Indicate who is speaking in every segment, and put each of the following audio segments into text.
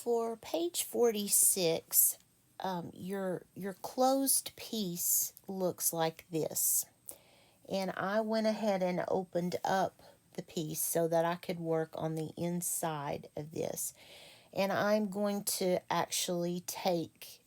Speaker 1: For page 46, your closed piece looks like this. And I went ahead and opened up the piece so that I could work on the inside of this. And I'm going to actually take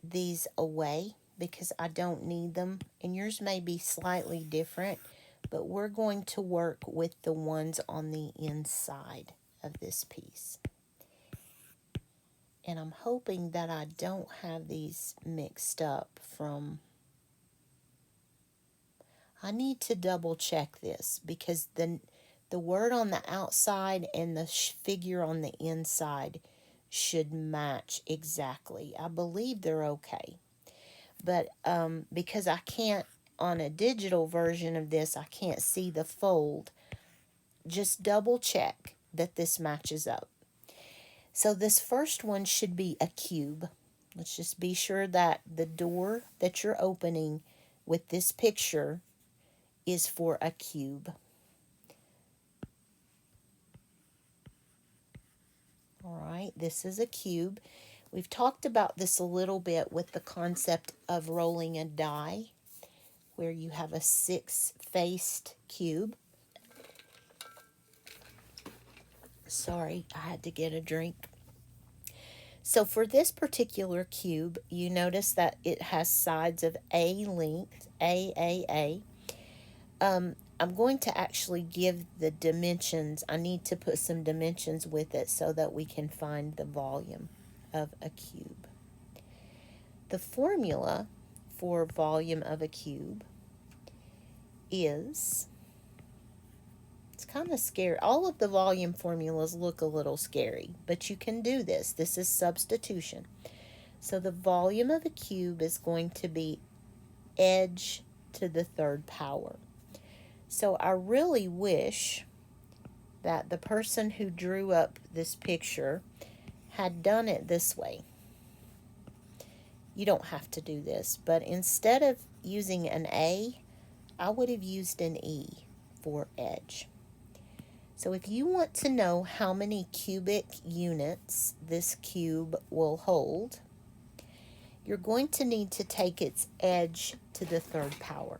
Speaker 1: these away because I don't need them. And yours may be slightly different, but we're going to work with the ones on the inside of this piece. And I'm hoping that I don't have these mixed up from... I need to double check this because the word on the outside and the figure on the inside should match exactly. I believe they're okay. But because I can't, on a digital version of this, I can't see the fold, just double check that this matches up. So this first one should be a cube. Let's just be sure that the door that you're opening with this picture is for a cube. All right, this is a cube. We've talked about this a little bit with the concept of rolling a die, where you have a 6-faced cube. Sorry, I had to get a drink. So for this particular cube, you notice that it has sides of A length, A. I'm going to actually give the dimensions. I need to put some dimensions with it so that we can find the volume of a cube. The formula for volume of a cube is... It's kind of scary. All of the volume formulas look a little scary, but you can do this. This is substitution. So the volume of a cube is going to be edge to the third power. So I really wish that the person who drew up this picture had done it this way. You don't have to do this, but instead of using an A, I would have used an E for edge. So if you want to know how many cubic units this cube will hold, you're going to need to take its edge to the third power.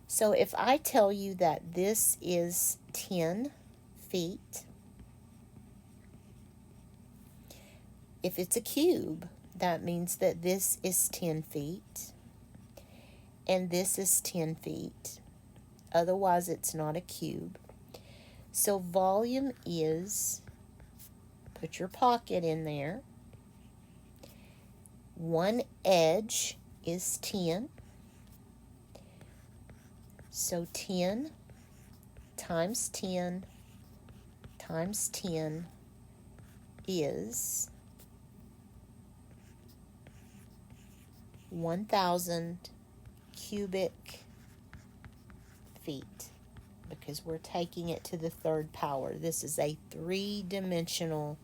Speaker 1: So if I tell you that this is 10 feet, if it's a cube, that means that this is 10 feet and this is 10 feet. Otherwise, it's not a cube. So volume is, put your pocket in there, one edge is 10. So 10 times 10 times 10 is 1,000 cubic feet, because we're taking it to the third power. This is a 3-dimensional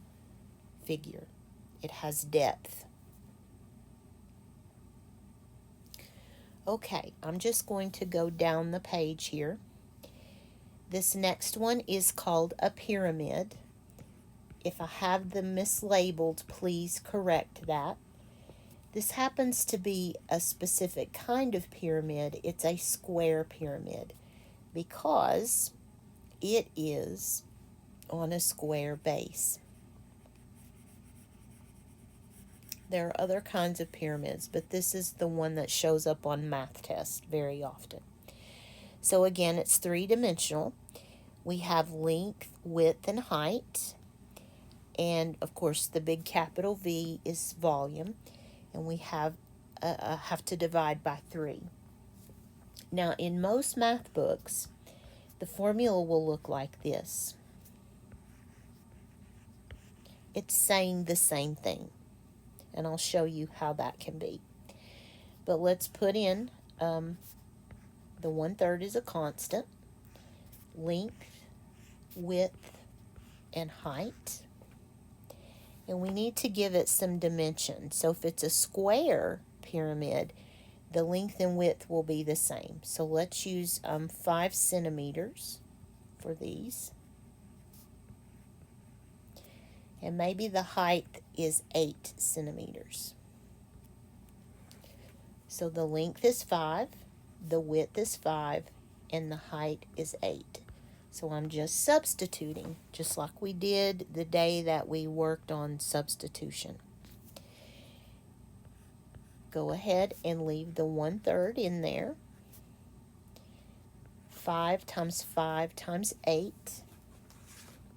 Speaker 1: figure. It has depth. Okay, I'm just going to go down the page here. This next one is called a pyramid. If I have them mislabeled, please correct that. This happens to be a specific kind of pyramid. It's a square pyramid because it is on a square base. There are other kinds of pyramids, but this is the one that shows up on math tests very often. So again, it's 3-dimensional. We have length, width, and height. And of course, the big capital V is volume. And we have to divide by 3. Now, in most math books, the formula will look like this. It's saying the same thing. And I'll show you how that can be. But let's put in the 1/3 is a constant, length, width, and height. And we need to give it some dimension. So if it's a square pyramid, the length and width will be the same. So let's use 5 centimeters for these. And maybe the height is 8 centimeters. So the length is 5, the width is 5, and the height is 8. So I'm just substituting, just like we did the day that we worked on substitution. Go ahead and leave the 1/3 in there. 5 times 5 times 8.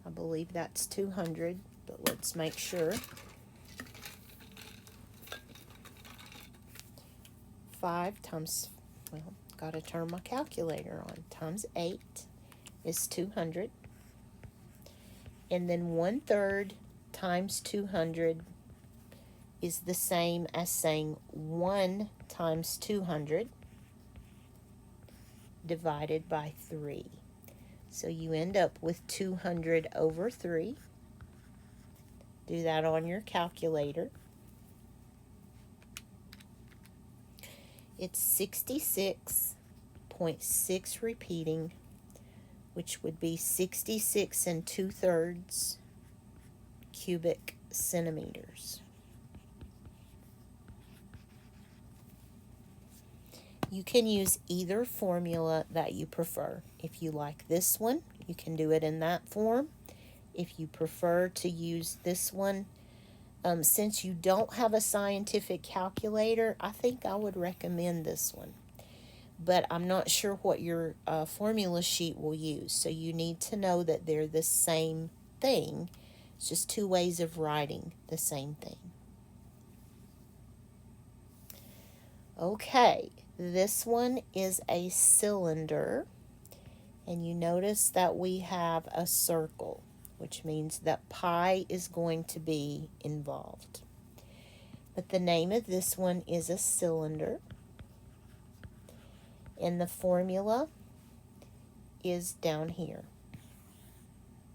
Speaker 1: I believe that's 200, but let's make sure. 5 times, well, got to turn my calculator on, times 8 is 200. And then 1/3 times 200 is the same as saying 1 times 200 divided by 3. So you end up with 200 over 3. Do that on your calculator. It's 66.6 repeating, which would be 66 2/3 cubic centimeters. You can use either formula that you prefer. If you like this one, you can do it in that form. If you prefer to use this one, since you don't have a scientific calculator, I think I would recommend this one. But I'm not sure what your formula sheet will use, so you need to know that they're the same thing. It's just two ways of writing the same thing. Okay, this one is a cylinder, and you notice that we have a circle, which means that pi is going to be involved. But the name of this one is a cylinder, and the formula is down here.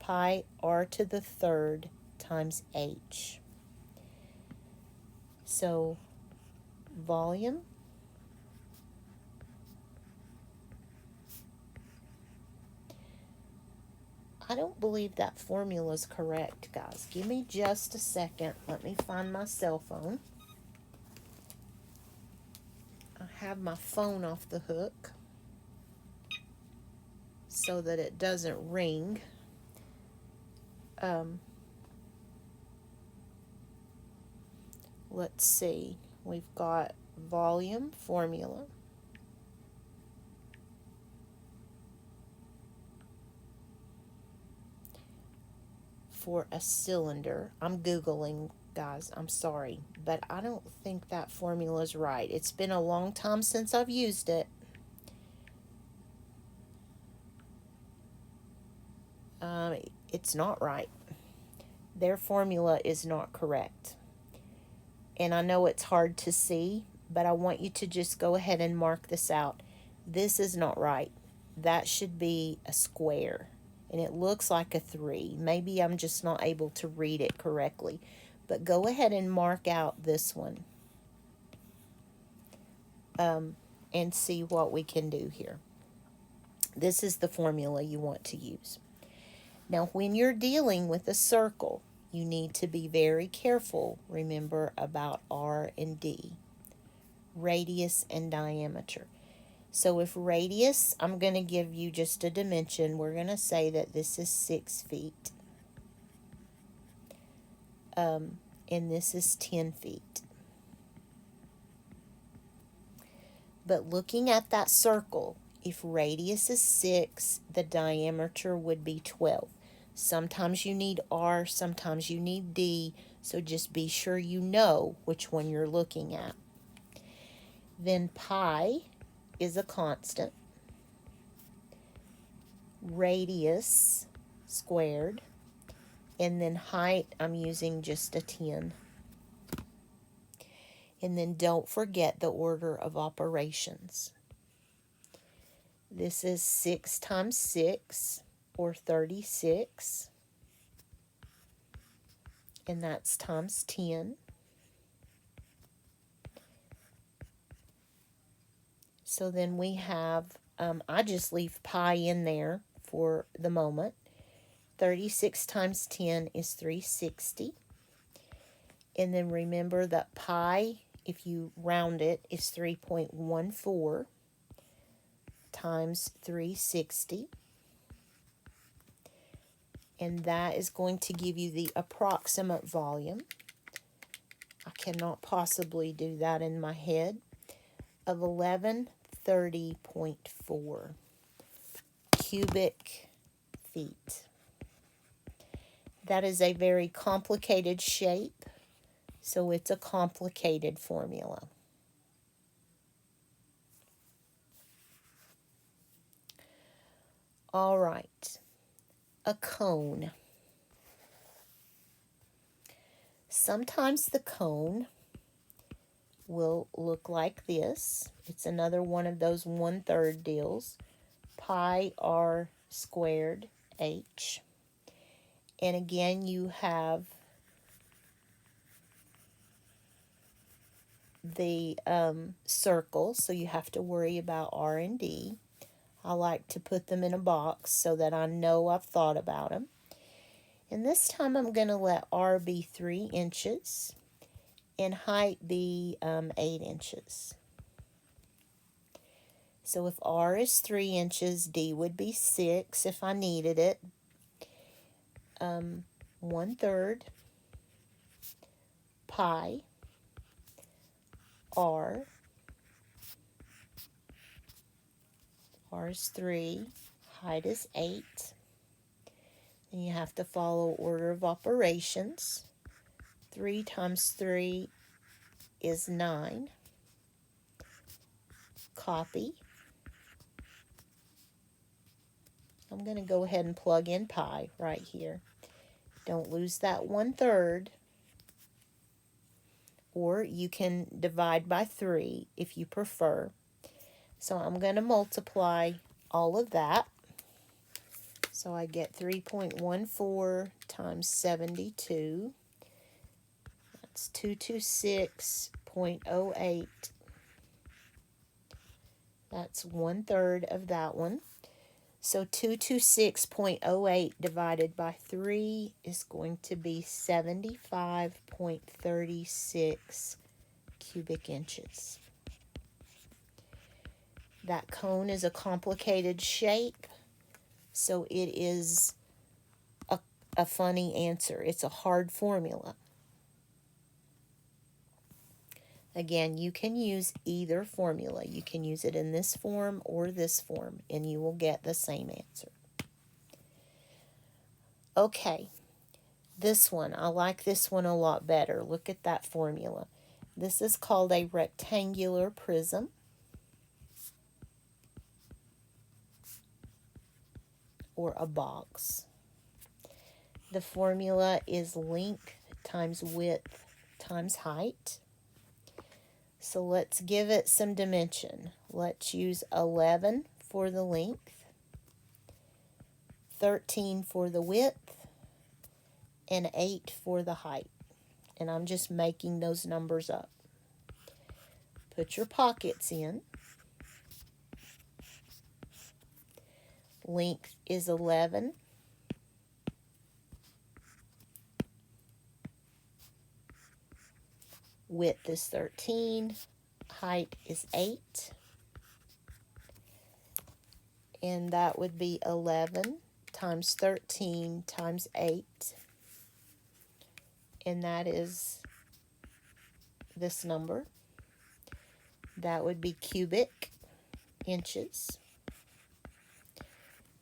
Speaker 1: Pi r to the third times h. So volume I don't believe that formula is correct, guys. Give me just a second. Let me find my cell phone. I have my phone off the hook so that it doesn't ring. Let's see. We've got volume formula. For a cylinder. I'm Googling, guys. I'm sorry. But I don't think that formula is right. It's been a long time since I've used it. It's not right. Their formula is not correct. And I know it's hard to see, but I want you to just go ahead and mark this out. This is not right. That should be a square. And it looks like a 3. Maybe I'm just not able to read it correctly. But go ahead and mark out this one. And see what we can do here. This is the formula you want to use. Now, when you're dealing with a circle, you need to be very careful, remember, about R and D, radius and diameter. So if radius, I'm going to give you just a dimension. We're going to say that this is 6 feet. And this is 10 feet. But looking at that circle, if radius is 6, the diameter would be 12. Sometimes you need R, sometimes you need D, so just be sure you know which one you're looking at. Then pi is a constant. Radius squared. And then height, I'm using just a 10. And then don't forget the order of operations. This is 6 times 6, or 36. And that's times 10. So then we have, I just leave pi in there for the moment. 36 times 10 is 360. And then remember that pi, if you round it, is 3.14 times 360. And that is going to give you the approximate volume. I cannot possibly do that in my head. Of 1130.4 cubic feet. That is a very complicated shape, so it's a complicated formula. All right, a cone. Sometimes the cone will look like this. It's another one of those 1/3 deals. Pi r squared h. And again, you have the circle, so you have to worry about R and D. I like to put them in a box so that I know I've thought about them. And this time I'm going to let R be 3 inches and height be 8 inches. So if R is 3 inches, D would be 6 if I needed it. 1/3 pi R. R is 3. Height is 8. And you have to follow order of operations. 3 times 3 is 9. Copy. I'm going to go ahead and plug in pi right here. Don't lose that 1/3. Or you can divide by 3 if you prefer. So I'm going to multiply all of that. So I get 3.14 times 72. That's 226.08. That's 1/3 of that one. So 226.08 divided by 3 is going to be 75.36 cubic inches. That cone is a complicated shape, so it is a funny answer. It's a hard formula. Again, you can use either formula. You can use it in this form or this form, and you will get the same answer. Okay, this one, I like this one a lot better. Look at that formula. This is called a rectangular prism. Or a box. The formula is length times width times height. So let's give it some dimension. Let's use 11 for the length, 13 for the width, and 8 for the height. And I'm just making those numbers up. Put your pockets in. Length is 11. Width is 13. Height is 8. And that would be 11 times 13 times 8. And that is this number. That would be cubic inches.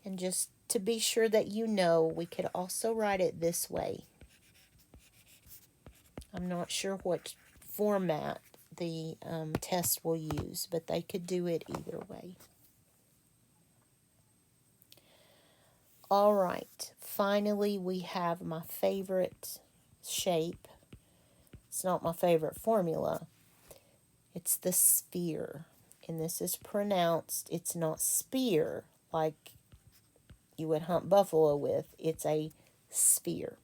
Speaker 1: And just to be sure that you know, we could also write it this way. I'm not sure what format the test will use, but they could do it either way. All right, finally we have my favorite shape. It's not my favorite formula. It's the sphere, and this is pronounced, it's not spear like you would hunt buffalo with. It's a sphere.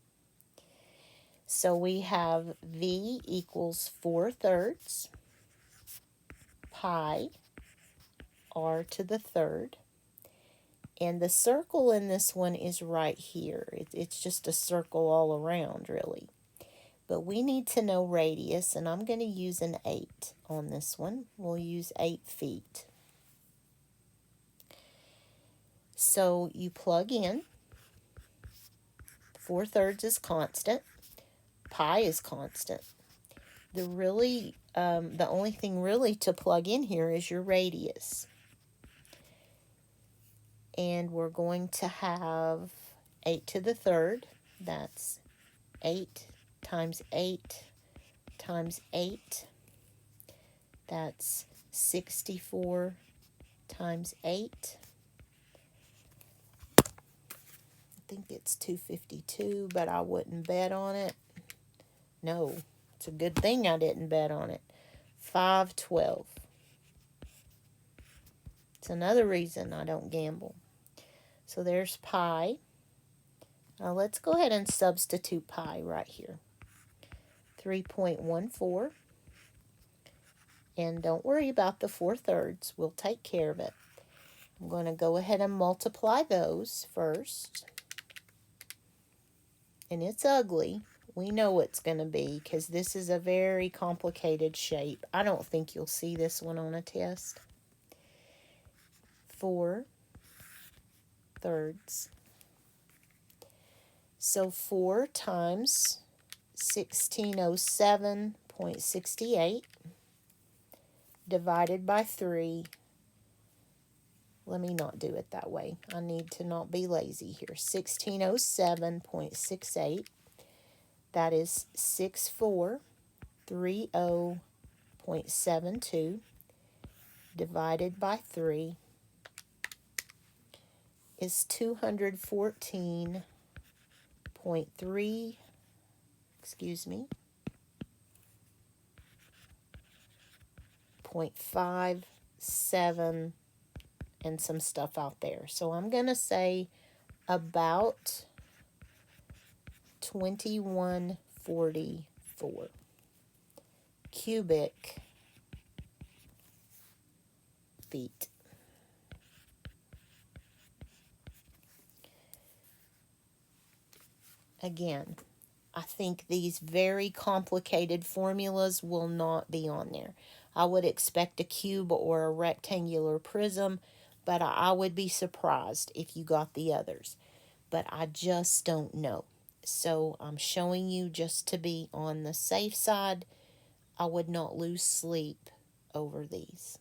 Speaker 1: So we have V equals 4/3 pi r to the third, And the circle in this one is right here. It's just a circle all around, really. But we need to know radius, and I'm going to use an 8 on this one. We'll use 8 feet. So you plug in. 4/3 is constant. Pi is constant. The only thing really to plug in here is your radius. And we're going to have 8 to the third. That's 8 times 8 times 8. That's 64 times 8. I think it's 252, but I wouldn't bet on it. No, it's a good thing I didn't bet on it. 512. It's another reason I don't gamble. So there's pi. Now let's go ahead and substitute pi right here. 3.14. And don't worry about the 4/3. We'll take care of it. I'm going to go ahead and multiply those first. And it's ugly. We know it's going to be because this is a very complicated shape. I don't think you'll see this one on a test. 4/3. So 4 times 1607.68 divided by 3. Let me not do it that way. I need to not be lazy here. 1607.68. That is 6430.72 divided by 3 is 214.3, excuse me, 0.57 and some stuff out there. So I'm going to say about 2144 cubic feet. Again, I think these very complicated formulas will not be on there. I would expect a cube or a rectangular prism, but I would be surprised if you got the others. But I just don't know. So I'm showing you just to be on the safe side. I would not lose sleep over these.